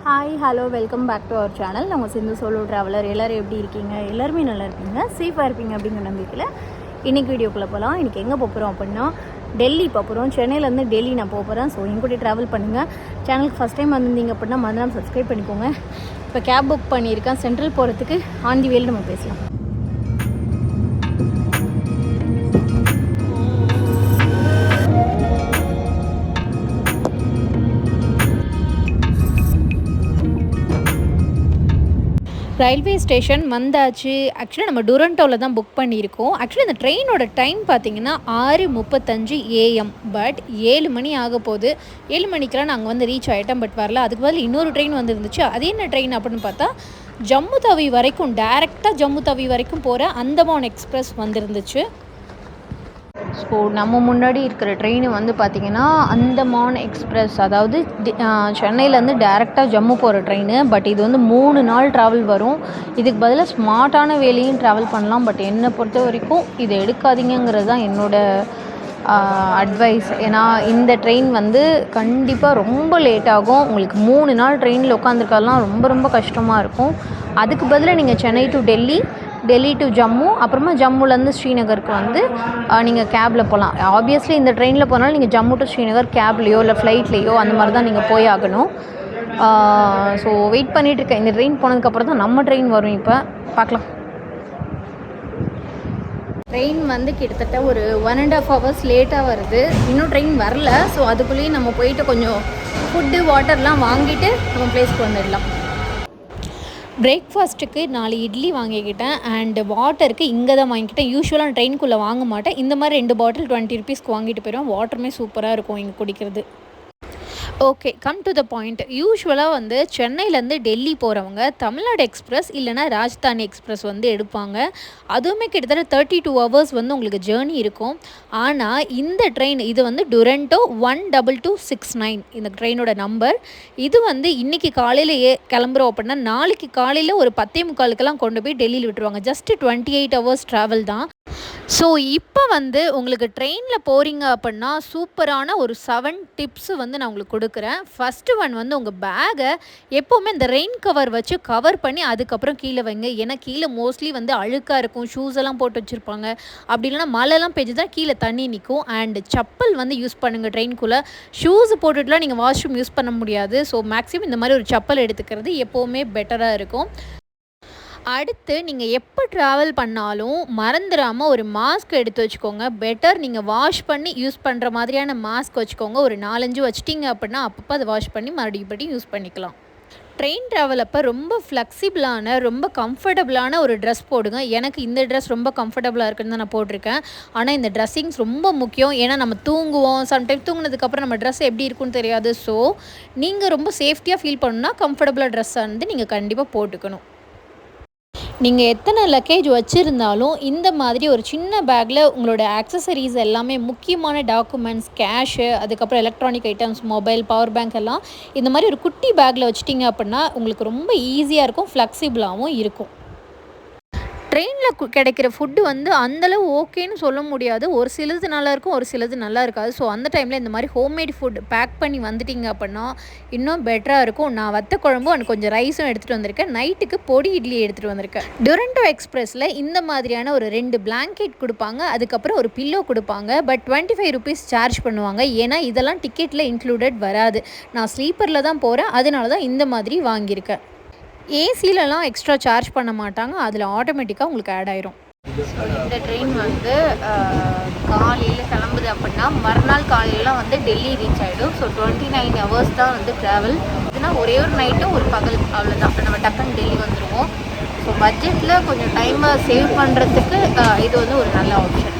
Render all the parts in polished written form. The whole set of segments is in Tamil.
Hi hello welcome back to our channel. நம்ம சிந்து சோலோ ட்ராவலர். எல்லோரும் எப்படி இருக்கீங்க? எல்லாருமே நல்லா இருக்கீங்க, சேஃபாக இருப்பீங்க அப்படிங்கிற நம்பிக்கையில் இன்றைக்கி வீடியோக்குள்ளே போகலாம். இன்றைக்கி எங்கே போகிறோம் அப்படின்னா டெல்லி போகிறோம். சென்னையிலேருந்து டெல்லி நான் போகிறேன். ஸோ என் கூட ட்ராவல் பண்ணுங்கள். சேனலுக்கு ஃபஸ்ட் டைம் வந்திருந்தீங்க அப்படின்னா மறந்துடாம சப்ஸ்கிரைப் பண்ணிக்கோங்க. இப்போ கேப் புக் பண்ணியிருக்கேன் சென்ட்ரல் போகிறதுக்கு. ஆன் தி வேல நம்ம பேசலாம். ரயில்வே ஸ்டேஷன் வந்தாச்சு. ஆக்சுவலி நம்ம டுரண்டோவில் தான் புக் பண்ணியிருக்கோம். ஆக்சுவலி இந்த ட்ரெயினோட டைம் பார்த்திங்கன்னா 6:35 AM. பட் 7 மணி ஆக போகுது. 7 மணிக்கெலாம் நாங்கள் வந்து ரீச் ஆகிட்டோம். பட் வரல. அதுக்கு பதில் இன்னொரு ட்ரெயின் வந்துருந்துச்சு. அது என்ன ட்ரெயின் அப்படின்னு பார்த்தா ஜம்மு தவி வரைக்கும், டேரெக்டாக ஜம்மு தவி வரைக்கும் போகிற அந்தமான் எக்ஸ்பிரஸ் வந்துருந்துச்சு. ஸோ நம்ம முன்னாடி இருக்கிற ட்ரெயின் வந்து பார்த்திங்கன்னா அந்தமான் எக்ஸ்பிரஸ், அதாவது சென்னையிலேருந்து டேரெக்டாக ஜம்மு போகிற ட்ரெயின். பட் இது வந்து 3 நாள் ட்ராவல் வரும். இதுக்கு பதிலாக ஸ்மார்ட்டான வேலையும் ட்ராவல் பண்ணலாம். பட் என்னை பொறுத்த வரைக்கும் இதை எடுக்காதீங்கிறது தான் என்னோடய அட்வைஸ். ஏன்னா இந்த ட்ரெயின் வந்து கண்டிப்பாக ரொம்ப லேட் ஆகும். உங்களுக்கு 3 நாள் ட்ரெயினில் உட்காந்துருக்கலாம் ரொம்ப ரொம்ப கஷ்டமாக இருக்கும். அதுக்கு பதிலாக நீங்கள் சென்னை டு டெல்லி டு ஜம்மு, அப்புறமா ஜம்முலேருந்து ஸ்ரீநகருக்கு வந்து நீங்கள் கேபில் போகலாம். ஆப்வியஸ்லி இந்த ட்ரெயினில் போனாலும் நீங்கள் ஜம்மு டு ஸ்ரீநகர் கேப்லேயோ இல்லை ஃப்ளைட்லேயோ அந்த மாதிரி தான் நீங்கள் போய் ஆகணும். ஸோ வெயிட் பண்ணிகிட்ருக்கேன். இந்த ட்ரெயின் போனதுக்கப்புறம் தான் நம்ம ட்ரெயின் வரும். இப்போ பார்க்கலாம். ட்ரெயின் வந்து கிட்டத்தட்ட ஒரு 1.5 hours லேட்டாக வருது. இன்னும் ட்ரெயின் வரல. ஸோ அதுக்குள்ளேயே நம்ம போயிட்டு கொஞ்சம் ஃபுட்டு வாட்டர்லாம் வாங்கிட்டு நம்ம பிளேஸ்க்கு வந்துடலாம். பிரேக்ஃபாஸ்ட்டுக்கு 4 இட்லி வாங்கிக்கிட்டேன். அண்ட் வாட்டருக்கு இங்கே தான் வாங்கிக்கிட்டேன். யூஸ்வலாக ட்ரெயின்குள்ளே வாங்க மாட்டேன். இந்த மாதிரி 2 பாட்டில் 20 rupeesக்கு வாங்கிட்டு போயிடுவேன். வாட்டருமே சூப்பராக இருக்கும் இங்கே குடிக்கிறது. Okay, come to the point. யூஸ்வலாக வந்து சென்னையிலேருந்து டெல்லி போகிறவங்க தமிழ்நாடு எக்ஸ்பிரஸ் இல்லைனா ராஜ்தானி எக்ஸ்பிரஸ் வந்து எடுப்பாங்க. அதுவுமே கிட்டத்தட்ட 32 hours வந்து உங்களுக்கு ஜேர்னி இருக்கும். ஆனால் இந்த ட்ரெயின் இது வந்து டுரண்டோ 12269 இந்த ட்ரெயினோட நம்பர். இது வந்து இன்றைக்கி காலையில் கிளம்புறோம் அப்படின்னா நாளைக்கு காலையில் ஒரு 10:45 கொண்டு போய் டெல்லியில் விட்டுருவாங்க. ஜஸ்ட் 28 hours ட்ராவல் தான். ஸோ இப்போ வந்து உங்களுக்கு ட்ரெயினில் போகிறீங்க அப்படின்னா சூப்பரான ஒரு 7 டிப்ஸு வந்து நான் உங்களுக்கு கொடுக்குறேன். ஃபஸ்ட்டு ஒன் வந்து உங்கள் பேகை எப்போவுமே இந்த ரெயின் கவர் வச்சு கவர் பண்ணி அதுக்கப்புறம் கீழே வைங்க. ஏன்னா கீழே மோஸ்ட்லி வந்து அழுக்காக இருக்கும். ஷூஸ் எல்லாம் போட்டு வச்சுருப்பாங்க. அப்படி இல்லைனா மழைலாம் பெஞ்சுதான் கீழே தண்ணி நிற்கும். அண்ட் செப்பல் வந்து யூஸ் பண்ணுங்கள் ட்ரெயின்குள்ளே. ஷூஸ் போட்டுட்டுலாம் நீங்கள் வாஷ்ரூம் யூஸ் பண்ண முடியாது. ஸோ மேக்ஸிமம் இந்த மாதிரி ஒரு செப்பல் எடுத்துக்கிறது எப்போவுமே பெட்டராக இருக்கும். அடுத்து நீங்கள் எப்போ ட்ராவல் பண்ணாலும் மறந்துடாமல் ஒரு மாஸ்க் எடுத்து வச்சுக்கோங்க. பெட்டர் நீங்கள் வாஷ் பண்ணி யூஸ் பண்ணுற மாதிரியான மாஸ்க் வச்சுக்கோங்க. ஒரு 4-5 வச்சிட்டிங்க அப்படின்னா அப்பப்போ அதை வாஷ் பண்ணி மறுபடியும் யூஸ் பண்ணிக்கலாம். ட்ரெயின் ட்ராவல் அப்போ ரொம்ப ஃப்ளெக்சிபிளான ரொம்ப கம்ஃபர்டபுளான ஒரு ட்ரெஸ் போடுங்க. எனக்கு இந்த ட்ரெஸ் ரொம்ப கம்ஃபர்டபுளாக இருக்குன்னு தான் நான் போட்டிருக்கேன். ஆனால் இந்த ட்ரெஸ்ஸிங்ஸ் ரொம்ப முக்கியம். ஏன்னா நம்ம தூங்குவோம். சம்டைம் தூங்கினதுக்கப்புறம் நம்ம ட்ரெஸ் எப்படி இருக்குன்னு தெரியாது. ஸோ நீங்கள் ரொம்ப சேஃப்டியாக ஃபீல் பண்ணணுன்னா கம்ஃபர்டபுளாக ட்ரெஸ்ஸாக வந்து நீங்கள் கண்டிப்பாக போட்டுக்கணும். நீங்கள் எத்தனை லக்கேஜ் வச்சுருந்தாலும் இந்த மாதிரி ஒரு சின்ன பேக்கில் உங்களோட ஆக்சசரிஸ் எல்லாமே, முக்கியமான டாக்குமெண்ட்ஸ், கேஷு, அதுக்கப்புறம் electronic items, mobile, power bank எல்லாம் இந்த மாதிரி ஒரு குட்டி பேக்கில் வச்சிட்டிங்க அப்படின்னா உங்களுக்கு ரொம்ப ஈஸியாக இருக்கும், ஃப்ளெக்சிபிளாகவும் இருக்கும். ட்ரெயினில் கிடைக்கிற ஃபுட்டு வந்து அந்தளவு ஓகேன்னு சொல்ல முடியாது. ஒரு சிலது நல்லாயிருக்கும், ஒரு சிலது நல்லா இருக்காது. ஸோ அந்த டைமில் இந்த மாதிரி ஹோம்மேட் ஃபுட் பேக் பண்ணி வந்துட்டிங்க அப்படின்னா இன்னும் பெட்டராக இருக்கும். நான் வத்த குழம்பும் அண்ட் கொஞ்சம் ரைஸும் எடுத்துகிட்டு வந்திருக்கேன். நைட்டுக்கு பொடி இட்லி எடுத்துகிட்டு வந்திருக்கேன். டுரண்டோ எக்ஸ்பிரஸில் இந்த மாதிரியான ஒரு 2 பிளாங்கெட் கொடுப்பாங்க. அதுக்கப்புறம் ஒரு பில்லோ கொடுப்பாங்க. பட் 25 rupees சார்ஜ் பண்ணுவாங்க. ஏன்னா இதெல்லாம் டிக்கெட்டில் இன்க்ளூடட் வராது. நான் ஸ்லீப்பரில் தான் போகிறேன். அதனால தான் இந்த மாதிரி வாங்கியிருக்கேன். ஏசிலலாம் எக்ஸ்ட்ரா சார்ஜ் பண்ண மாட்டாங்க. அதில் ஆட்டோமேட்டிக்காக உங்களுக்கு ஆட் ஆயிரும். இந்த ட்ரெயின் வந்து காலையில் கிளம்புது அப்படின்னா மறுநாள் காலையிலாம் வந்து டெல்லி ரீச் ஆகிடும். ஸோ 29 hours தான் வந்து ட்ராவல். இதுனா ஒரே ஒரு நைட்டும் ஒரு பகல், அவ்வளோதான். நம்ம டக்குன்னு டெல்லி வந்துடுவோம். ஸோ பட்ஜெட்டில் கொஞ்சம் டைமை சேவ் பண்ணுறதுக்கு இது வந்து ஒரு நல்ல ஆப்ஷன்.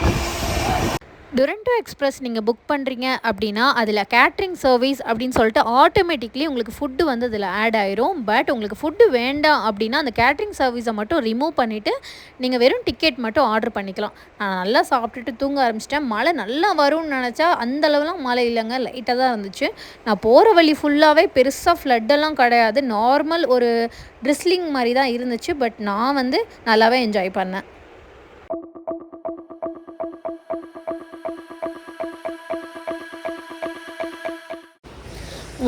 டுரண்டோ எக்ஸ்பிரஸ் நீங்கள் புக் பண்ணுறீங்க அப்படின்னா அதில் கேட்ரிங் சர்வீஸ் அப்படின்னு சொல்லிட்டு ஆட்டோமேட்டிக்லி உங்களுக்கு ஃபுட்டு வந்து அதில் ஆட் ஆயிரும். பட் உங்களுக்கு ஃபுட்டு வேண்டாம் அப்படின்னா அந்த கேட்ரிங் சர்வீஸை மட்டும் ரிமூவ் பண்ணிவிட்டு நீங்கள் வெறும் டிக்கெட் மட்டும் ஆர்டர் பண்ணிக்கலாம். நான் நல்லா சாப்பிட்டுட்டு தூங்க ஆரம்பிச்சிட்டேன். மழை நல்லா வரும்னு நினச்சா அந்தளவுலாம் மழை இல்லைங்க, லைட்டாக தான் இருந்துச்சு. நான் போகிற வழி ஃபுல்லாகவே பெருசாக ஃப்ளட்டெல்லாம் கிடையாது. நார்மல் ஒரு ட்ரிஸ்லிங் மாதிரி தான் இருந்துச்சு. பட் நான் வந்து நல்லாவே என்ஜாய் பண்ணேன்.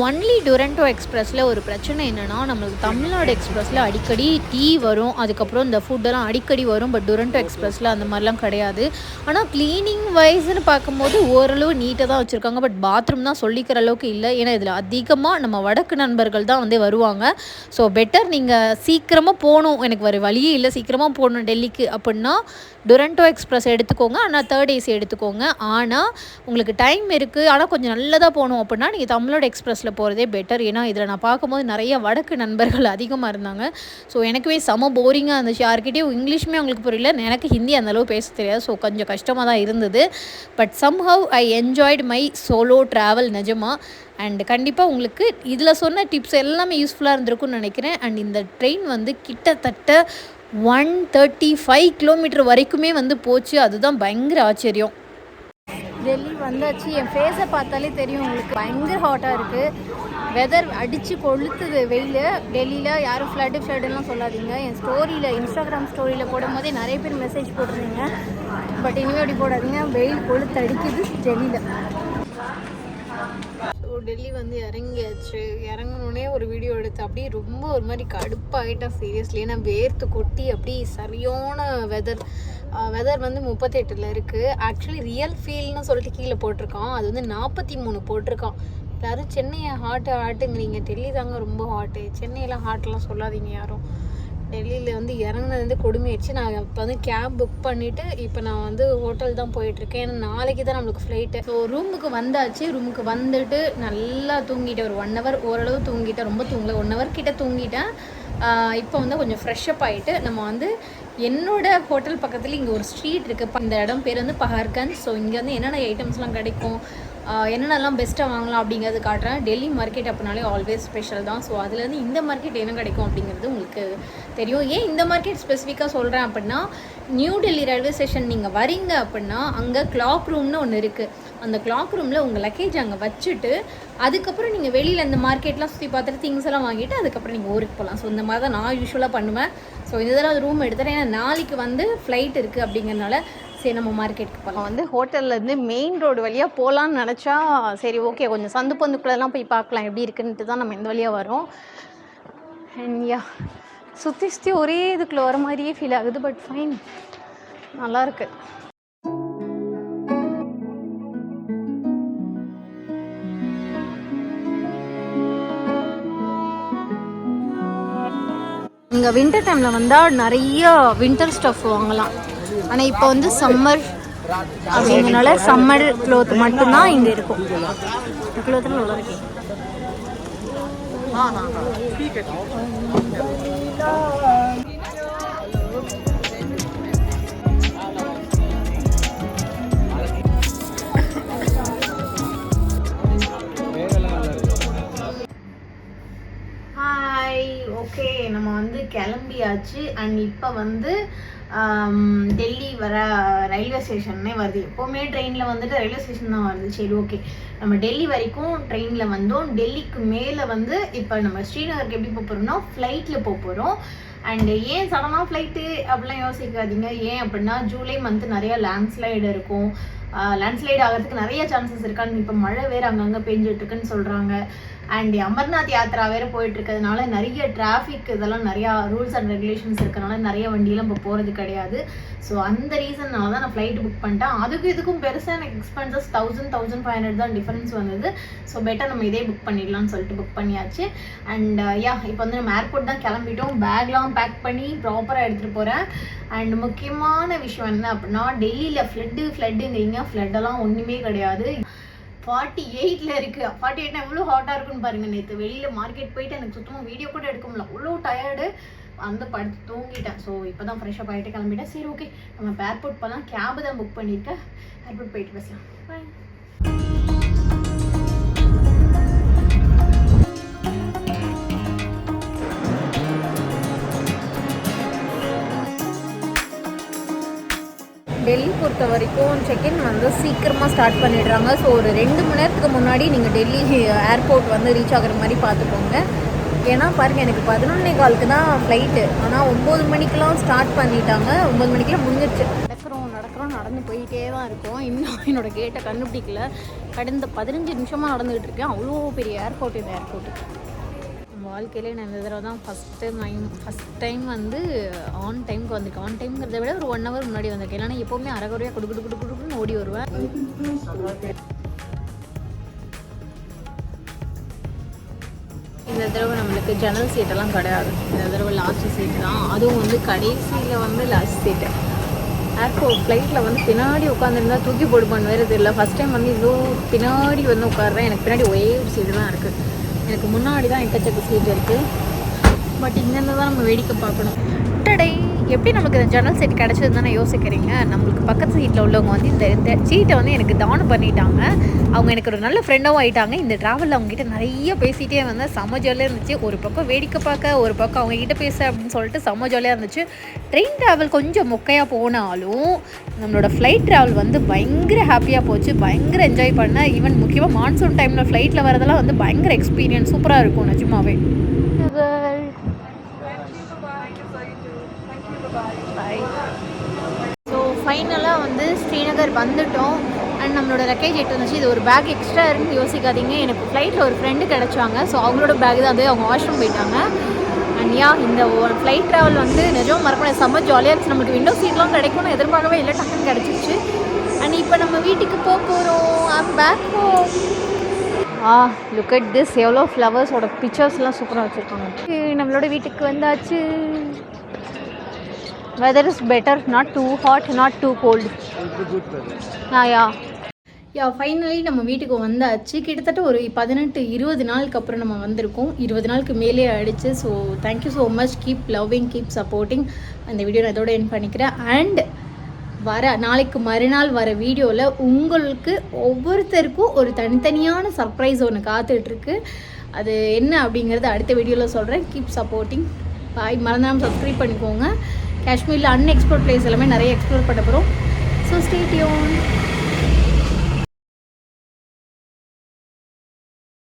ஒன்லி டுரண்டோ எக்ஸ்பிரஸில் ஒரு பிரச்சனை என்னென்னா, நம்மளுக்கு தமிழ்நாடு எக்ஸ்பிரஸில் அடிக்கடி டீ வரும், அதுக்கப்புறம் இந்த ஃபுட்டெல்லாம் அடிக்கடி வரும். பட் டுரண்டோ எக்ஸ்பிரஸில் அந்த மாதிரிலாம் கிடையாது. ஆனால் க்ளீனிங் வைஸ்ன்னு பார்க்கும்போது ஓரளவு நீட்டாக தான் வச்சுருக்காங்க. பட் பாத்ரூம் தான் சொல்லிக்கிற அளவுக்கு இல்லை. ஏன்னா இதில் அதிகமாக நம்ம வடக்கு நண்பர்கள் தான் வந்து வருவாங்க. ஸோ பெட்டர் நீங்கள் சீக்கிரமாக போகணும், எனக்கு வேறு வழியே இல்லை, சீக்கிரமாக போகணும் டெல்லிக்கு அப்படின்னா டுரண்டோ எக்ஸ்பிரஸ் எடுத்துக்கோங்க. ஆனால் 3rd AC எடுத்துக்கோங்க. ஆனால் உங்களுக்கு டைம் இருக்குது, ஆனால் கொஞ்சம் நல்லதாக போகணும் அப்படின்னா நீங்கள் தமிழ்நாடு எக்ஸ்பிரஸில் போகிறதே பெட்டர். ஏன்னா இதில் நான் பார்க்கும்போது நிறைய வடக்கு நண்பர்கள் அதிகமாக இருந்தாங்க. ஸோ எனக்குமே செம போரிங்காக இருந்துச்சு. யார்கிட்டையும் இங்கிலீஷுமே அவங்களுக்கு புரியல, எனக்கு ஹிந்தி அந்தளவு பேச தெரியாது. ஸோ கொஞ்சம் கஷ்டமாக தான் இருந்தது. But somehow I enjoyed my solo travel நிஜமாக. அண்ட் கண்டிப்பாக உங்களுக்கு இதில் சொன்ன டிப்ஸ் எல்லாமே யூஸ்ஃபுல்லாக இருந்திருக்கும்னு நினைக்கிறேன். அண்ட் இந்த ட்ரெயின் வந்து கிட்டத்தட்ட 135 கிலோமீட்டர் வரைக்குமே வந்து போச்சு. அதுதான் பயங்கர ஆச்சரியம். டெல்லி வந்தாச்சு. என் ஃபேஸை பார்த்தாலே தெரியும் உங்களுக்கு பயங்கர ஹாட்டாக இருக்குது. வெதர் அடித்து கொளுத்துது வெயில். டெல்லியில் யாரும் ஃப்ளட்டுலாம் சொல்லாதீங்க. என் ஸ்டோரியில், இன்ஸ்டாகிராம் ஸ்டோரியில் போடும் போதே நிறைய பேர் மெசேஜ் போட்டிருந்தீங்க. பட் இனிமேல் அப்படி போடாதீங்க, வெயில் கொளுத்து அடிக்குது டெல்லியில். ஸோ டெல்லி வந்து இறங்கியாச்சு. இறங்கினோடனே ஒரு வீடியோ எடுத்து அப்படியே ரொம்ப ஒரு மாதிரி கடுப்பாகிட்டேன் சீரியஸ்லி. ஏன்னா வேர்த்து கொட்டி அப்படி சரியான வெதர் வந்து 38 இருக்குது. ஆக்சுவலி ரியல் ஃபீல்னு சொல்லிட்டு கீழே போட்டிருக்கான், அது வந்து 43 போட்டிருக்கான். யாரும் சென்னையை ஹாட்டுங்கிறீங்க, டெல்லி தாங்க ரொம்ப ஹாட்டு. சென்னையெல்லாம் ஹாட்டெலாம் சொல்லாதீங்க யாரும். டெல்லியில் வந்து இறங்குனது வந்து கொடுமையாச்சு. நான் இப்போ வந்து கேப் புக் பண்ணிவிட்டு இப்போ நான் வந்து ஹோட்டல் தான் போயிட்டுருக்கேன். ஏன்னா நாளைக்கு தான் நம்மளுக்கு ஃப்ளைட்டு. ஸோ ரூமுக்கு வந்தாச்சு. ரூமுக்கு வந்துட்டு நல்லா தூங்கிட்டேன். ஒரு 1 hour ஓரளவு தூங்கிட்டேன், ரொம்ப தூங்கலை, 1 hour கிட்ட தூங்கிட்டேன். இப்போ வந்து கொஞ்சம் ஃப்ரெஷ்அப் ஆகிட்டு நம்ம வந்து என்னோடய ஹோட்டல் பக்கத்தில் இங்கே ஒரு ஸ்ட்ரீட் இருக்குது. இந்த இடம் பேர் வந்து பஹார்கஞ்ச். ஸோ இங்கே வந்து என்னென்ன ஐட்டம்ஸ்லாம் கிடைக்கும், என்னென்னலாம் பெஸ்ட்டாக வாங்கலாம் அப்படிங்கிறது காட்டுறேன். டெல்லி மார்க்கெட் அப்படின்னாலே ஆல்வேஸ் ஸ்பெஷல் தான். ஸோ அதுலேருந்து இந்த மார்க்கெட் என்ன கிடைக்கும் அப்படிங்கிறது உங்களுக்கு தெரியும். ஏன் இந்த மார்க்கெட் ஸ்பெசிஃபிக்காக சொல்கிறேன் அப்படின்னா, நியூ டெல்லி ரயில்வே ஸ்டேஷன் நீங்கள் வரீங்க அப்படின்னா அங்கே கிளாக் ரூம்னு ஒன்று இருக்குது. அந்த கிளாக் ரூமில் உங்கள் லக்கேஜ் அங்கே வச்சுட்டு அதுக்கப்புறம் நீங்கள் வெளியில் இந்த மார்க்கெட்லாம் சுற்றி பார்த்துட்டு திங்ஸ் எல்லாம் வாங்கிட்டு அதுக்கப்புறம் நீங்கள் ஊருக்கு போகலாம். ஸோ இந்த மாதிரி தான் நான் யூஸ்வலாக பண்ணுவேன். ஸோ இதெல்லாம் ரூம் எடுத்துகிறேன். ஏன்னா நாளைக்கு வந்து ஃப்ளைட் இருக்குது அப்படிங்கிறனால சரி நம்ம மார்க்கெட்டுக்கு போகலாம். வந்து ஹோட்டல்லேருந்து மெயின் ரோடு வழியாக போகலான்னு நினச்சா சரி ஓகே கொஞ்சம் சந்து பந்துக்குள்ளெல்லாம் போய் பார்க்கலாம் எப்படி இருக்குன்ட்டு தான் நம்ம இந்த வழியாக வரோம். அண்ட் யா சுற்றி ஒரே இதுக்குள்ளே வர மாதிரியே ஃபீல் ஆகுது. பட் ஃபைன், நல்லாயிருக்கு. இங்கே வின்டர் டைமில் வந்தால் நிறைய வின்டர் ஸ்டஃப் வாங்கலாம். ஆனால் இப்போ வந்து சம்மர் அப்படிங்கிறனால சம்மர் க்ளோத் மட்டும்தான் இங்கே இருக்கும். க்ளோத்தில் நல்லா இருக்கு. ஹாய், ஓகே நம்ம வந்து கிளம்பியாச்சு. அண்ட் இப்போ வந்து டெல்லி வர ரயில்வே ஸ்டேஷன்னே வருது. எப்போவுமே ட்ரெயினில் வந்துட்டு ரயில்வே ஸ்டேஷன் தான் வருது. சரி ஓகே நம்ம டெல்லி வரைக்கும் ட்ரெயினில் வந்தோம். டெல்லிக்கு மேலே வந்து இப்போ நம்ம ஸ்ரீநகருக்கு எப்படி போக போகிறோம்னா ஃப்ளைட்டில் போக போகிறோம். அண்டு ஏன் சடனாக ஃப்ளைட்டு அப்படிலாம் யோசிக்காதீங்க. ஏன் அப்படின்னா ஜூலை மந்த்து நிறையா லேண்ட்ஸ்லைடு இருக்கும். லேண்ட்ஸ்லைடு ஆகிறதுக்கு நிறைய சான்சஸ் இருக்கான்னு இப்போ மழை வேறு அங்கங்கே பெஞ்சிட்ருக்குன்னு சொல்கிறாங்க. அண்ட் அமர்நாத் யாத்திரா வேறு போயிட்டுருக்கிறதுனால நிறைய டிராஃபிக் இதெல்லாம் நிறையா ரூல்ஸ் அண்ட் ரெகுலேஷன்ஸ் இருக்கிறனால நிறைய வண்டியெல்லாம் இப்போ போகிறது கிடையாது. ஸோ அந்த ரீசன்னால தான் நான் ஃப்ளைட் புக் பண்ணிட்டேன். அதுக்கும் இதுக்கும் பெருசாக எனக்கு எக்ஸ்பென்சஸ் 1000-1500 தான் டிஃபரன்ஸ் வந்தது. ஸோ பெட்டர் நம்ம இதே புக் பண்ணிடலாம்னு சொல்லிட்டு புக் பண்ணியாச்சு. அண்ட் யா இப்போ வந்து நம்ம ஏர்போர்ட் தான் கிளம்பிட்டோம். பேக்லாம் பேக் பண்ணி ப்ராப்பராக எடுத்துகிட்டு போகிறேன். அண்ட் முக்கியமான விஷயம் என்ன அப்படின்னா, டெல்லியில் ஃப்ளட்டுங்கிறீங்க, ஃப்ளட்டெல்லாம் ஒன்றுமே கிடையாது. 48 இருக்குது. 48 எவ்வளோ ஹாட்டாக இருக்குன்னு பாருங்கள். நேற்று வெளியில் மார்க்கெட் போயிட்டு எனக்கு சுத்தமாக வீடியோ கூட எடுக்க முடியல, அவ்வளோ டயர்டு. அந்த படுத்து தூங்கிட்டேன். ஸோ இப்போ தான் ஃப்ரெஷ்ஷப் ஆகிட்டு கிளம்பிட்டேன். சரி ஓகே நம்ம இப்போ ஏர்போர்ட் போகலாம். கேபு தான் புக் பண்ணியிருக்கேன். ஏர்போர்ட் போயிட்டு பேசலாம். பாய். டெல்லி பொறுத்த வரைக்கும் செக்இன் வந்து சீக்கிரமாக ஸ்டார்ட் பண்ணிடுறாங்க. ஸோ ஒரு 2 மணி நேரத்துக்கு முன்னாடி நீங்கள் டெல்லி ஏர்போர்ட் வந்து ரீச் ஆகிற மாதிரி பார்த்துக்கோங்க. ஏன்னா பாருங்கள் எனக்கு 11:15 தான் ஃப்ளைட்டு. ஆனால் 9 மணிக்கெலாம் ஸ்டார்ட் பண்ணிட்டாங்க. 9 மணிக்கெலாம் முடிஞ்சிருச்சு. நடக்கிறோம் அப்புறம் நடந்து போயிட்டே தான் இருக்கோம். இன்னும் என்னோடய கேட்டை கண்டுபிடிக்கல. கடந்த 15 நிமிஷமாக நடந்துகிட்டு இருக்கேன். அவ்வளோ பெரிய ஏர்போர்ட் இந்த ஏர்போர்ட்டு. வாழ்க்கையிலே நான் இந்த தடவை தான் ஃபஸ்ட் டைம் வந்து ஆன் டைமுக்கு வந்திருக்கேன். ஆன் டைம்ங்கிறத விட ஒரு 1 hour முன்னாடி வந்திருக்கேன். இல்லைனா எப்போவுமே அரைகுறையாக குடுக்குன்னு ஓடி வருவேன். இந்த தடவை நம்மளுக்கு ஜன்னல் சீட்டெல்லாம் கிடையாது. இந்த தடவை லாஸ்ட் சீட்டு தான். அதுவும் வந்து கடைசியில் வந்து லாஸ்ட் சீட்டு. ஏர்போர்ட் ஃப்ளைட்டில் வந்து பின்னாடி உட்காந்துருந்தா தூக்கி போடுப்பான்னு வேறு தெரியல. ஃபஸ்ட் டைம் வந்து இவ்வளோ பின்னாடி வந்து உட்காடுறேன். எனக்கு பின்னாடி ஒரே ஒரு சீட்டு தான் இருக்குது. எனக்கு முன்னாடி தான் எக்கச்சக்க சீட் இருக்குது. பட் இங்கேருந்து தான் நம்ம வேடிக்கை பார்க்கணும். டடை எப்படி நமக்கு இந்த ஜன்னல் சீட் கிடச்சது தானே யோசிக்கிறீங்க. நம்மளுக்கு பக்கத்து சீட்டில் உள்ளவங்க வந்து இந்த சீட்டை வந்து எனக்கு தானம் பண்ணிட்டாங்க. அவங்க எனக்கு ஒரு நல்ல ஃப்ரெண்டாகவும் ஆகிட்டாங்க. இந்த ட்ராவலில் அவங்ககிட்ட நிறைய பேசிகிட்டே வந்தேன். செம்ம ஜாலியாக இருந்துச்சு. ஒரு பக்கம் வேடிக்கை பார்க்க, ஒரு பக்கம் அவங்ககிட்ட பேச அப்படின்னு சொல்லிட்டு செம்ம ஜாலியாக இருந்துச்சு. ட்ரெயின் ட்ராவல் கொஞ்சம் மொக்கையாக போனாலும் நம்மளோட ஃப்ளைட் ட்ராவல் வந்து பயங்கர ஹாப்பியாக போச்சு. பயங்கர என்ஜாய் பண்ணேன். ஈவன் முக்கியமாக மான்சூன் டைமில் ஃப்ளைட்டில் வரதெல்லாம் வந்து பயங்கர எக்ஸ்பீரியன்ஸ் சூப்பராக இருக்கும் நிஜமாவே. ஸோ ஃபைனலாக வந்து ஸ்ரீநகர் வந்துட்டோம். அண்ட் நம்மளோட லக்கேஜ் எட்டு வந்துச்சு. இது ஒரு பேக் எக்ஸ்ட்ரா இருக்குன்னு யோசிக்காதீங்க. எனக்கு ஃப்ளைட்டில் ஒரு ஃப்ரெண்டு கிடச்சாங்க. ஸோ அவங்களோட பேக் தான் அது. அவங்க வாஷ்ரூம் போயிட்டாங்க. அண்ட் இந்த ஃப்ளைட் ட்ராவல் வந்து நிஜம் மறக்கணும். செம்ம ஜாலியாக இருந்துச்சு. நமக்கு விண்டோ சீட்லாம் கிடைக்கும்னு எதிர்பார்க்கவே இல்லை. டக்குன்னு கிடச்சிருச்சு. அண்ட் இப்போ நம்ம வீட்டுக்கு போகிறோம். I'm back home. Look at this. எவ்வளோ ஃப்ளவர்ஸோட பிக்சர்ஸ்லாம் சூப்பராக வச்சுருக்காங்க. நம்மளோட வீட்டுக்கு வந்தாச்சு. Weather is better, not too hot, not too cold. It's a good weather. Finally நம்ம வீட்டுக்கு வந்தாச்சு. கிட்டத்தட்ட ஒரு 18-20 நாளுக்கு அப்புறம் நம்ம வந்திருக்கோம். 20 நாளுக்கு மேலே ஆகிடுச்சு. So thank you so much. Keep loving, keep supporting. அந்த வீடியோ நான் இதோட எண்ட் பண்ணிக்கிறேன். அண்ட் நாளைக்கு மறுநாள் வர வீடியோவில் உங்களுக்கு ஒவ்வொருத்தருக்கும் ஒரு தனித்தனியான சர்ப்ரைஸ் ஒன்று காத்துட்ருக்கு. அது என்ன அப்படிங்கிறது அடுத்த வீடியோவில் சொல்கிறேன். Keep supporting. பாய். மறந்தாமல் சப்ஸ்கிரைப் பண்ணிக்கோங்க. காஷ்மீரில் அன்எக்ஸ்ப்ளோர்ட் பிளேஸ் எல்லாமே நிறைய எக்ஸ்ப்ளோர் பண்ண போகிறோம். So stay tune.